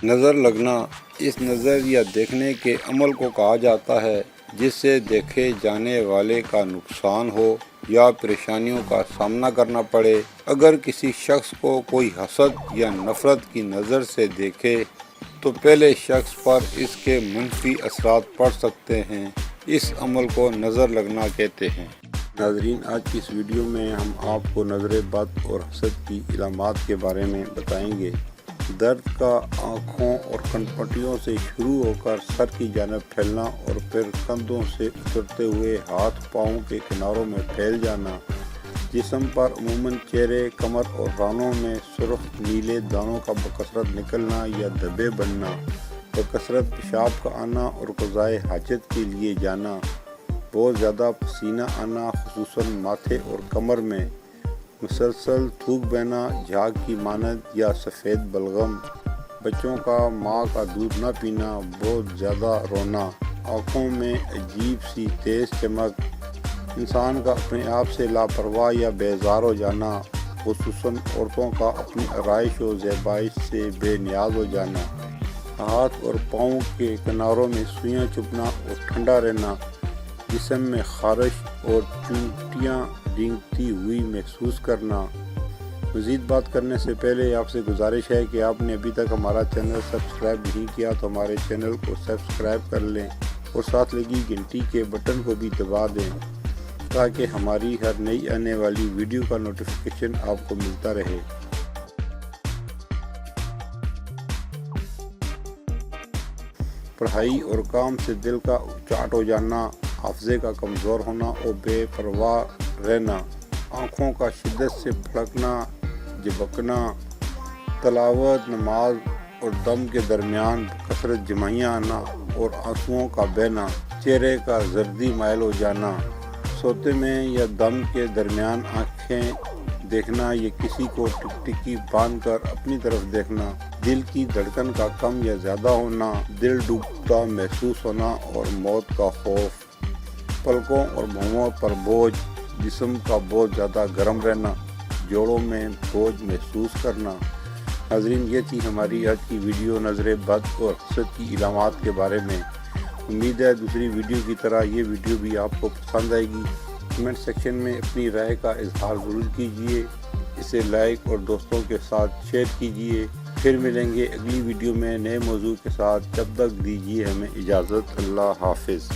نظر لگنا اس نظر یا دیکھنے کے عمل کو کہا جاتا ہے جس سے دیکھے جانے والے کا نقصان ہو یا پریشانیوں کا سامنا کرنا پڑے۔ اگر کسی شخص کو کوئی حسد یا نفرت کی نظر سے دیکھے تو پہلے شخص پر اس کے منفی اثرات پڑ سکتے ہیں۔ اس عمل کو نظر لگنا کہتے ہیں۔ ناظرین، آج کی اس ویڈیو میں ہم آپ کو نظر بد اور حسد کی علامات کے بارے میں بتائیں گے۔ درد کا آنکھوں اور کنپٹیوں سے شروع ہو کر سر کی جانب پھیلنا اور پھر کندھوں سے اترتے ہوئے ہاتھ پاؤں کے کناروں میں پھیل جانا، جسم پر عموماً چہرے، کمر اور رانوں میں سرخ نیلے دانوں کا بکثرت نکلنا یا دھبے بننا، بکثرت پیشاب کا آنا اور قضائے حاجت کے لیے جانا، بہت زیادہ پسینہ آنا خصوصاً ماتھے اور کمر میں، مسلسل تھوک بہنا جھاگ کی مانند یا سفید بلغم، بچوں کا ماں کا دودھ نہ پینا، بہت زیادہ رونا، آنکھوں میں عجیب سی تیز چمک، انسان کا اپنے آپ سے لاپرواہ یا بیزار ہو جانا، خصوصاً عورتوں کا اپنی آرائش و زیبائش سے بے نیاز ہو جانا، ہاتھ اور پاؤں کے کناروں میں سوئیاں چبھنا اور ٹھنڈا رہنا، جسم میں خارش اور چونٹیاں رینگتی ہوئی محسوس کرنا۔ مزید بات کرنے سے پہلے آپ سے گزارش ہے کہ آپ نے ابھی تک ہمارا چینل سبسکرائب نہیں کیا تو ہمارے چینل کو سبسکرائب کر لیں اور ساتھ لگی گھنٹی کے بٹن کو بھی دبا دیں تاکہ ہماری ہر نئی آنے والی ویڈیو کا نوٹیفیکیشن آپ کو ملتا رہے۔ پڑھائی اور کام سے دل کا اچاٹ ہو جانا، حافظے کا کمزور ہونا اور بے پرواہ رہنا، آنکھوں کا شدت سے پھڑکنا، جھپکنا، تلاوت، نماز اور دم کے درمیان کثرت جمائیاں آنا اور آنسوؤں کا بہنا، چہرے کا زردی مائل ہو جانا، سوتے میں یا دم کے درمیان آنکھیں دیکھنا یا کسی کو ٹکٹکی باندھ کر اپنی طرف دیکھنا، دل کی دھڑکن کا کم یا زیادہ ہونا، دل ڈوبتا محسوس ہونا اور موت کا خوف، پلکوں اور بھوؤں پر بوجھ، جسم کا بہت زیادہ گرم رہنا، جوڑوں میں بوجھ محسوس کرنا۔ ناظرین، یہ تھی ہماری آج کی ویڈیو نظر بد اور حسد کی علامات کے بارے میں۔ امید ہے دوسری ویڈیو کی طرح یہ ویڈیو بھی آپ کو پسند آئے گی۔ کمنٹ سیکشن میں اپنی رائے کا اظہار ضرور کیجیے، اسے لائک اور دوستوں کے ساتھ شیئر کیجیے۔ پھر ملیں گے اگلی ویڈیو میں نئے موضوع کے ساتھ، جب تک دیجیے ہمیں اجازت۔ اللہ حافظ۔